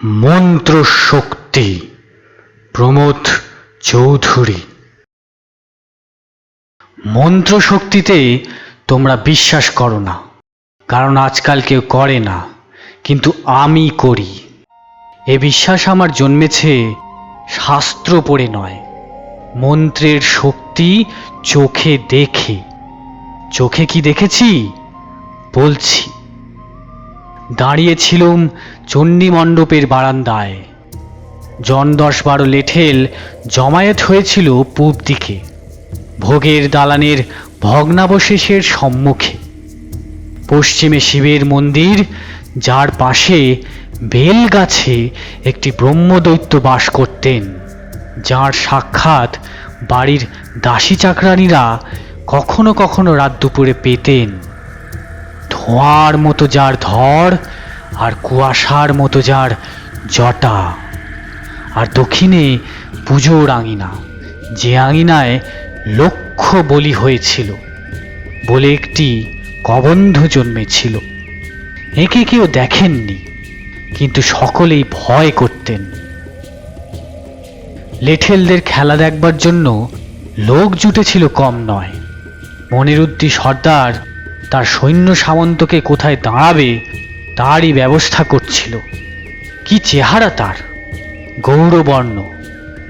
মন্ত্র শক্তি। প্রমোদ চৌধুরী। মন্ত্র শক্তিতে তোমরা বিশ্বাস করো না, কারণ আজকাল কেউ করে না, কিন্তু আমি করি। এ বিশ্বাস আমার জন্মেছে শাস্ত্র পড়ে নয়, মন্ত্রের শক্তি চোখে দেখে। চোখে কি দেখেছি বলছি। দাঁড়িয়েছিলুম চণ্ডী মণ্ডপের বারান্দায়। 10-12 লেঠেল জমায়েত হয়েছিল পূব দিকে, ভোগের দালানের ভগ্নাবশেষের সম্মুখে। পশ্চিমে শিবের মন্দির, যার পাশে বেল গাছে একটি ব্রহ্মদৈত্য বাস করতেন, যার সাক্ষাৎ বাড়ির দাসী চাকরানীরা কখনো কখনো রাত দুপুরে পেতেন। ধোঁয়ার মতো যার ধর, আর কুয়াশার মতো যার জটা। আর দক্ষিণে পুজোর আঙিনা, যে আঙিনায় লক্ষ বলি হয়েছিল বলে একটি কবন্ধ জন্মেছিল। একে কেউ দেখেননি, কিন্তু সকলেই ভয় করতেন। লেঠেলদের খেলা দেখবার জন্য লোক জুটেছিল কম নয়। মনিরুদ্দি সর্দার তার সৈন্য সামন্তকে কোথায় দাঁড়াবে তারই ব্যবস্থা করছিল। কি চেহারা তার! গৌরবর্ণ,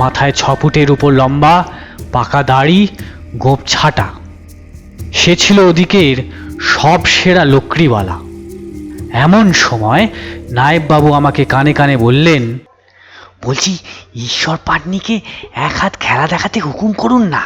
মাথায় 6 ফুটের উপর লম্বা পাকা দাড়ি, গোঁপ ছাটা। সে ছিল ওদিকের সব সেরা লকড়িওয়ালা। এমন সময় নায়েববাবু আমাকে কানে কানে বললেন, বলছি, ঈশ্বর পাটনিকে এক হাত খেলা দেখাতে হুকুম করুন না।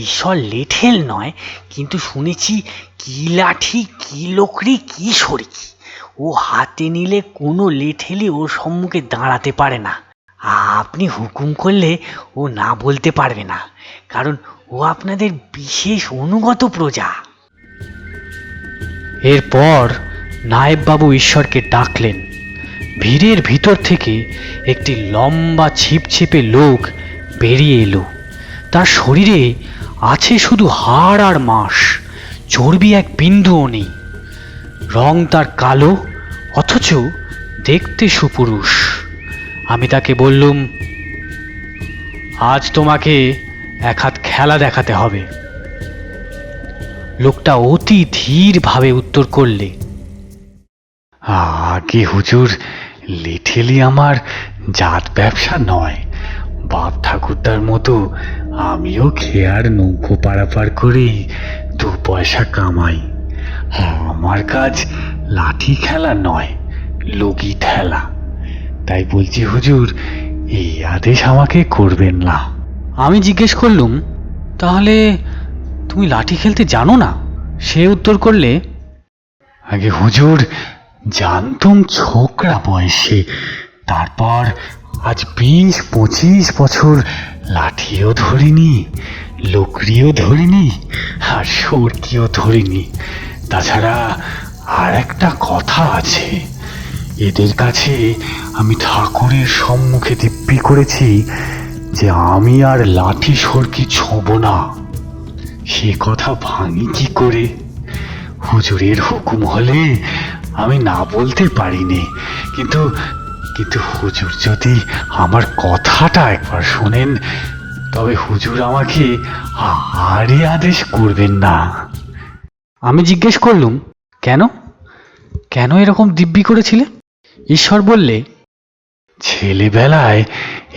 ঈশ্বর লেঠেল নয়, কিন্তু শুনেছি কি লাঠি, কি লকড়ি, কি সরকি ও হাতে নিলে কোনো লেঠেলই ওর সম্মুখে দাঁড়াতে পারে না। আপনি হুকুম করলে ও না বলতে পারবে না, কারণ ও আপনাদের বিশেষ অনুগত প্রজা। এরপর নায়েববাবু ঈশ্বরকে ডাকলেন। ভিড়ের ভিতর থেকে একটি লম্বা ছিপছিপে লোক বেরিয়ে এলো। তার শরীরে আছে শুধু হাড় আর মাঁস, চর্বি এক বিন্দুও নেই। রং তার কালো, অথচ দেখতে সুপুরুষ। আমি তাকে বললুম, আজ তোমাকে এক হাত খেলা দেখাতে হবে। লোকটা অতি ধীর ভাবে উত্তর করলে, আগে হুজুর, লেঠেলি আমার জাত ব্যবসা নয়। বাপ ঠাকুরদার মতো আমিও খেয়ার নৌকো পারাপার করেই 2 পয়সা কামাই। আমার কাজ লাঠি খেলা নয়, লগি ঠেলা। তাই বলছি হুজুর, এই আদেশ আমাকে করবেন না। আমি জিজ্ঞেস করলুম, তাহলে তুমি লাঠি খেলতে জানো না? সে উত্তর করলে, আগে হুজুর, জানতুম ছোকরা বয়সে, তারপর আজ 20-25 বছর লাঠিও ধরিনি, লকড়িও ধরিনি, আর সরকিও ধরিনি। তাছাড়া আর একটা কথা আছে, এদের কাছে আমি ঠাকুরের সম্মুখে দিব্যি করেছি যে আমি আর লাঠি সরকি ছোঁব না। সে কথা ভাঙি কি করে? হুজুরের হুকুম হলে আমি না বলতে পারিনি, কিন্তু কিন্তু হুজুর যদি আমার কথাটা একবার শোনেন, তবে হুজুর আমাকে আরই আদেশ করবেন না। আমি জিজ্ঞেস করলুম, কেন কেন এরকম দিব্যি করেছিলে? ঈশ্বর বললে, ছেলেবেলায়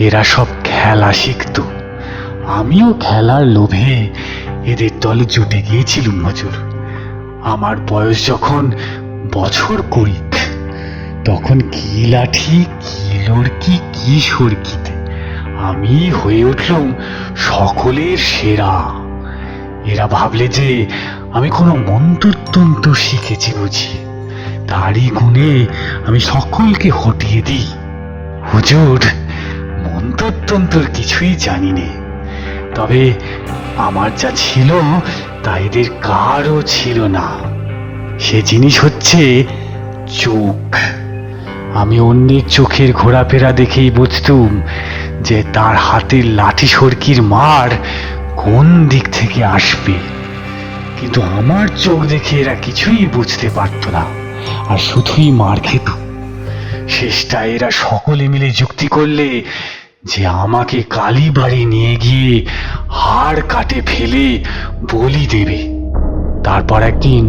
এরা সব খেলা শিখত, আমিও খেলার লোভে এদের দলে জুটে গিয়েছিলুম হুজুর। আমার বয়স যখন বছর 20, তখন কি লাঠি, কি লড়কি, কি সরকিতে আমি হয়ে উঠলুম সকলের সেরা। এরা ভাবলে যে আমি কোনো মন্ত্রতন্ত্র শিখেছি বুঝি, তারই গুণে আমি সকলকে হটিয়ে দিই। হুজুর, মন্ত্রতন্ত্র কিছুই জানি নে, তবে আমার যা ছিল তা এদের কারও ছিল না। সে জিনিস হচ্ছে চোখ। আমি অন্যের চোখের ঘোরাফেরা দেখেই বুঝতুম যে তার হাতের লাঠি সরকির মার কোন দিক থেকে আসবে, কিন্তু আমার চোখ দেখে এরা কিছুই বুঝতে পারত না, আর শুধুই মার খেত। শেষটা এরা সকলে মিলে যুক্তি করলে যে আমাকে কালীবাড়ি নিয়ে গিয়ে হাড় কাটে ফেলে বলি দেবে। তারপর একদিন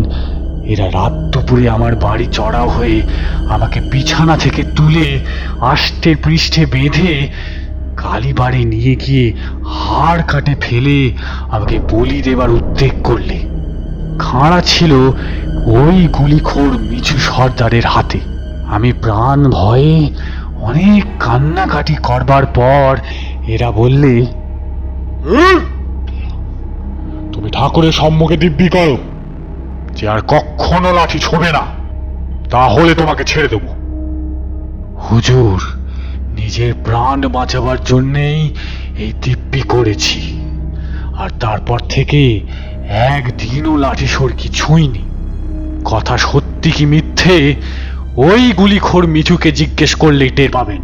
এরা রাত দুপুরে আমার বাড়ি চড়াও হয়ে আমাকে বিছানা থেকে তুলে আষ্টে পৃষ্ঠে বেঁধে কালীবাড়ি নিয়ে গিয়ে হাড় কাটে ফেলে আমাকে বলি দেবার উদ্যোগ করলে। খাঁড়া ছিল ওই গুলিখোর মিছু সর্দারের হাতে। আমি প্রাণ ভয়ে অনেক কান্নাকাটি করবার পর এরা বললে, তুমি ঠাকুরের সম্মুখে দিব্যি করো যে আর কখনো লাঠি ছোঁবে না, তাহলে তোমাকে ছেড়ে দেব। হুজুর, নিজের প্রাণ বাঁচাবার জন্যেই এই দিব্যি করেছি, আর তারপর থেকে একদিনও লাঠি সরকি ছুঁইনি। কথা সত্যি কি মিথ্যে ওই গুলিখোর মিছুকে জিজ্ঞেস করলেই টের পাবেন।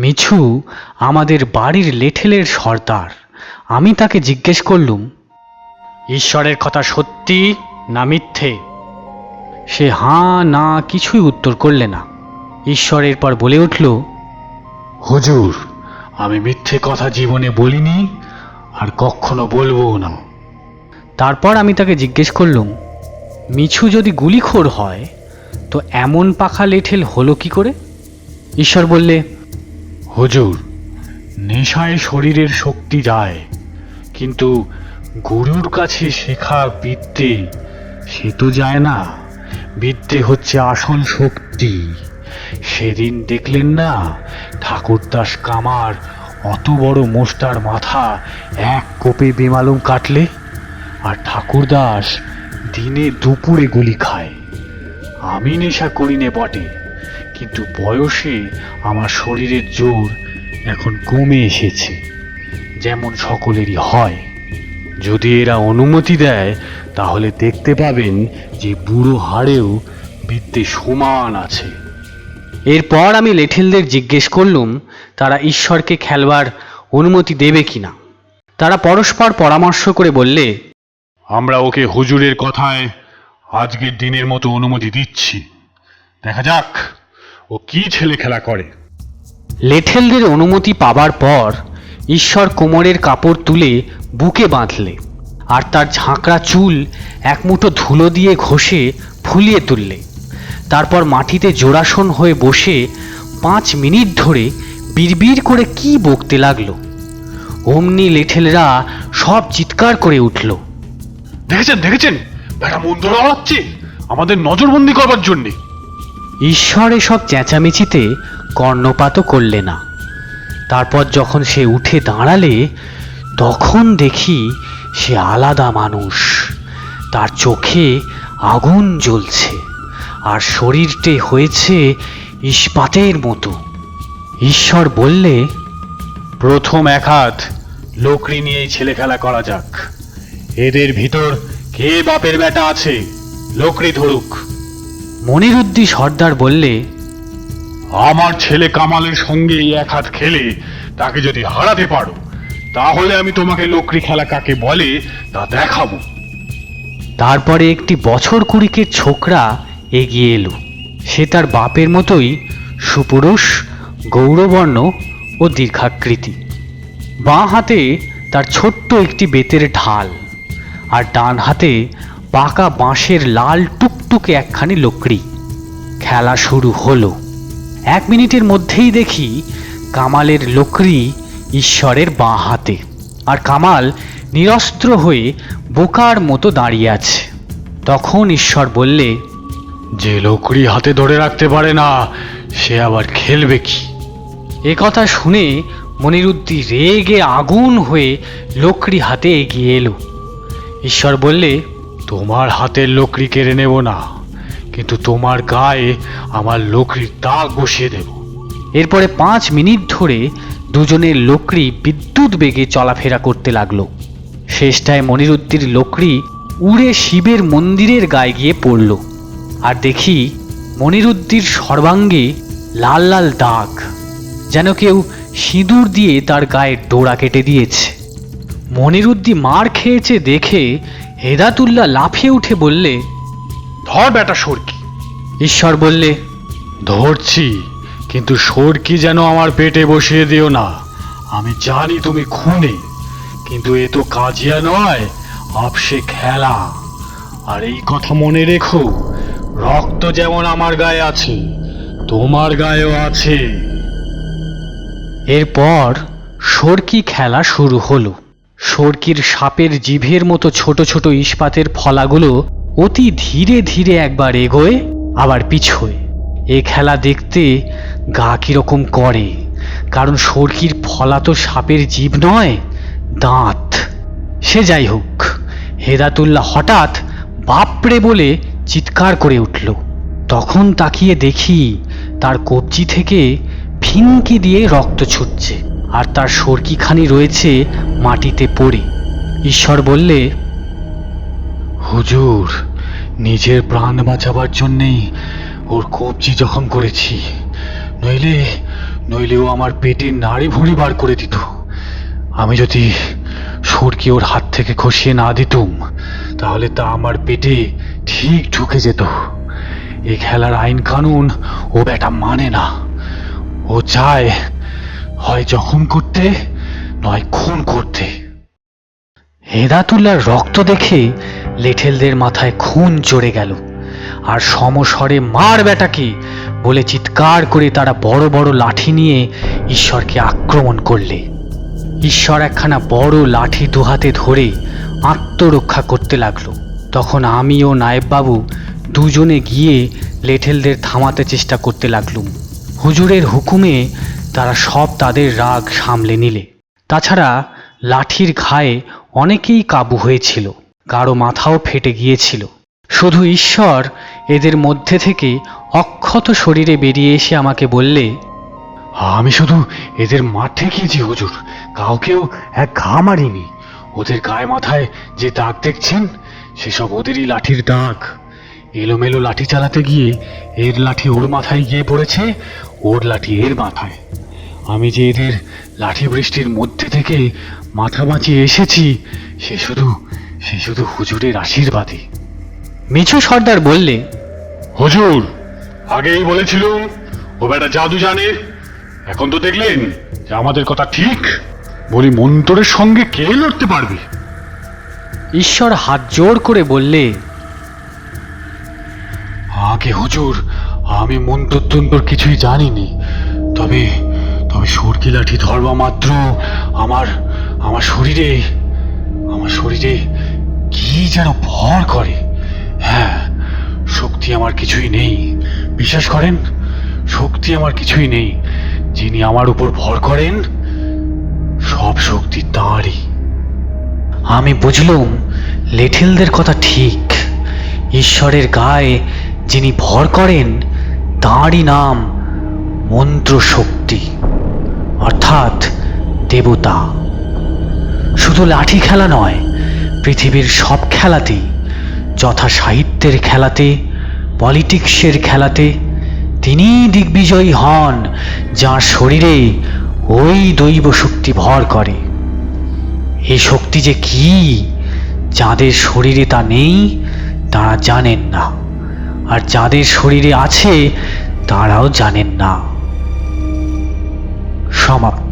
মিছু আমাদের বাড়ির লেঠেলের সর্দার। আমি তাকে জিজ্ঞেস করলুম, ঈশ্বরের কথা সত্যি না মিথ্যে? সে হাঁ না কিছুই উত্তর করলে না। ঈশ্বরের পর বলে উঠল, হুজুর, আমি মিথ্যে কথা জীবনে বলিনি, আর কখনো বলবো না। তারপর আমি তাকে জিজ্ঞেস করলুম, মিছু যদি গুলিখোর হয় তো এমন পাখা লেঠেল হলো কি করে? ঈশ্বর বললে, হুজুর, নেশায় শরীরের শক্তি যায়, কিন্তু গুরুর কাছে শেখা বিদ্যে সে তো যায় না। বিদ্যে হচ্ছে আসল শক্তি। সেদিন দেখলেন না ঠাকুরদাস কামার অত বড় মোষ্টার মাথা এক কোপে বেমালুম কাটলে, আর ঠাকুরদাস দিনে দুপুরে গুলি খায়। আমি নেশা করি নে বটে, কিন্তু বয়সে আমার শরীরের জোর এখন কমে এসেছে, যেমন সকলেরই হয়। যদি এরা অনুমতি দেয় তাহলে দেখতে পাবেন যে বুড়ো হাড়েও বিদ্যে সমান আছে। এরপর আমি লেঠেলদের জিজ্ঞেস করলুম তারা ঈশ্বরকে খেলবার অনুমতি দেবে কিনা। তারা পরস্পর পরামর্শ করে বললে, আমরা ওকে হুজুরের কথায় আজকের দিনের মতো অনুমতি দিচ্ছি, দেখা যাক ও কি ছেলে খেলা করে। লেঠেলদের অনুমতি পাবার পর ঈশ্বর কোমরের কাপড় তুলে বুকে বাঁধলে, আর তার ঝাঁকড়া চুল এক মুঠো ধুলো দিয়ে ঘষে ফুলিয়ে তুললে। তারপর মাটিতে জোড়াসন হয়ে বসে 5 মিনিট ধরে বিড়বিড় করে কি বকতে লাগলো। অমনি লেঠেলরা সব চিৎকার করে উঠল, দেখেছেন দেখেছেন, বেটা মন্ত্র লড়াচ্ছে আমাদের নজরবন্দি করবার জন্যে। ঈশ্বর এসব চেঁচামেচিতে কর্ণপাতও করলে না। তারপর যখন সে উঠে দাঁড়ালে তখন দেখি সে আলাদা মানুষ। তার চোখে আগুন জ্বলছে, আর শরীরটে হয়েছে ইস্পাতের মতো। ঈশ্বর বললে, প্রথম এক হাত লোকরি নিয়েই ছেলে খেলা করা যাক। এদের ভিতর কে বাপের বেটা আছে, লোকরি ধরুক। মনিরুদ্দি সর্দার বললে, আমার ছেলে কামালের সঙ্গে এই এক হাত খেলে তাকে যদি হারাতে পারো, তাহলে আমি তোমাকে লোকরি খেলা কাকে বলে তা দেখাবো। তারপরে একটি বছর কুড়িকের ছোকরা এগিয়ে এলো। সে তার বাপের মতোই সুপুরুষ, গৌরবর্ণ ও দীর্ঘাকৃতি। বাঁ হাতে তার ছোট্ট একটি বেতের ঢাল, আর ডান হাতে পাকা বাঁশের লাল টুকটুকে একখানি লোকড়ি। খেলা শুরু হলো। 1 মিনিটের মধ্যেই দেখি কামালের লোকড়ি ঈশ্বরের বাঁ হাতে, আর কামাল নিরস্ত্র হয়ে বোকার মতো দাঁড়িয়ে আছে। তখন ঈশ্বর বললে, যে লোকরি হাতে ধরে রাখতে পারে না সে আবার খেলবে কি? এ কথা শুনে মনিরুদ্দি রেগে আগুন হয়ে লোকড়ি হাতে এগিয়ে এলো। ঈশ্বর বললে, তোমার হাতের লোকরি কেড়ে নেব না, কিন্তু তোমার গায়ে আমার লোকরির দাগ বসিয়ে দেব। এরপরে 5 মিনিট ধরে দুজনের লোকড়ি বিদ্যুৎ বেগে চলাফেরা করতে লাগলো। শেষটায় মনিরুদ্দির লোকড়ি উড়ে শিবের মন্দিরের গায়ে গিয়ে পড়ল, আর দেখি মনিরুদ্দির সর্বাঙ্গে লাল লাল দাগ, যেন কেউ সিঁদুর দিয়ে তার গায়ের ডোরা কেটে দিয়েছে। মনিরুদ্দি মার খেয়েছে দেখে হেদাতুল্লাহ লাফিয়ে উঠে বললে, ধর বেটা সরকি। ঈশ্বর বললে, ধরছি, কিন্তু সরকি যেন আমার পেটে বসিয়ে দিও না। আমি জানি তুমি খুনি, কিন্তু এ তো কাজিয়া নয়, আপসে খেলা। আর এই কথা মনে রেখো, রক্ত যেমন আমার গায়ে আছে, তোমার গায়েও আছে। এরপর সরকি খেলা শুরু হলো। সরকির সাপের জিভের মতো ছোট ছোট ইস্পাতের ফলাগুলো অতি ধীরে ধীরে একবার এগোয় আবার পিছোয়। এ খেলা দেখতে গা কিরকম করে, কারণ সরকির ফলা তো সাপের জিভ নয়, দাঁত। সে যাই হোক, হেদাতুল্লাহ হঠাৎ বাপরে বলে চিৎকার করে উঠল। তখন তাকিয়ে দেখি তার কবজি থেকে ফিনকি দিয়ে রক্ত ছুটছে, আর তার সরকিখানি রয়েছে মাটিতে পড়ে। ঈশ্বর বললে, হুজুর, নিজের প্রাণ বাঁচাবার জন্যেই ওর কবজি জখম করেছি, নইলে নইলে ও আমার পেটের নাড়ি ভুঁড়ি বার করে দিত। আমি যদি সরকি ওর হাত থেকে খসিয়ে না দিতুম, তাহলে তা আমার পেটে ঠিক ঢুকে যেত। এই খেলার আইন কানুন ও বেটা মানে না। ও চায় হয় জখম করতে, নয় খুন করতে। হেদাতুল্লাহর রক্ত দেখে লেঠেলদের মাথায় খুন চড়ে গেল, আর সমস্বরে মার বেটাকে বলে চিৎকার করে তারা বড় বড় লাঠি নিয়ে ঈশ্বরকে আক্রমণ করলে। ঈশ্বর একখানা বড় লাঠি দুহাতে ধরে আত্মরক্ষা করতে লাগলো। তখন আমি ও নায়েববাবু দুজনে গিয়ে লেঠেলদের থামাতে চেষ্টা করতে লাগলুম। হুজুরের হুকুমে তারা সব তাদের রাগ সামলে নিলে। তাছাড়া লাঠির ঘায়ে অনেকেই কাবু হয়েছিল, কারো মাথাও ফেটে গিয়েছিল। শুধু ঈশ্বর এদের মধ্যে থেকে অক্ষত শরীরে বেরিয়ে এসে আমাকে বললে, আমি শুধু এদের মাঠ ঠেকিয়েছি হুজুর, কাউকেও এক ঘা মারিনি। ওদের গায়ে মাথায় যে দাগ দেখছেন, সেসব ওদেরই লাঠির দাগ। এলোমেলো লাঠি চালাতে গিয়ে এর লাঠি ওর মাথায় গিয়ে পড়েছে, ওর লাঠি এর মাথায়। আমি যে এদের লাঠি বৃষ্টির মধ্যে থেকে মাথা বাঁচিয়ে এসেছি, সে শুধু হুজুরের আশীর্বাদে। মিছু সর্দার বললে, হুজুর, আগেই বলেছিলুম ও বেটা জাদু জানে। এখন তো দেখলেন যে আমাদের কথা ঠিক। বলি, মন্ত্রের সঙ্গে কে লড়তে পারবে? ঈশ্বর হাত জোড় করে বললে, আগে হুজুর, আমি মন্ত্রতন্ত্র কিছুই জানিনি, তবে তবে সরকি লাঠি ধরবা মাত্র আমার আমার শরীরে কি যেন ভর করে। হ্যাঁ, শক্তি আমার কিছুই নেই, বিশ্বাস করেন, শক্তি আমার কিছুই নেই। যিনি আমার উপর ভর করেন, সব শক্তি তাঁরই। আমি বুঝলুম লেঠেলদের কথা ঠিক। ঈশ্বরের গায়ে যিনি ভর করেন, তাঁরই নাম মন্ত্র শক্তি, অর্থাৎ দেবতা। শুধু লাঠি খেলা নয়, পৃথিবীর সব খেলাতেই, যথা সাহিত্যের খেলাতে, পলিটিক্সের খেলাতে তিনিই দিগ্বিজয়ী হন, যার শরীরে ওই দৈব শক্তি ভর করে। এই শক্তি যে কি, যাদের শরীরে তা নেই তারা জানেন না, আর যাদের শরীরে আছে তারাও জানেন না। সমাপ্ত।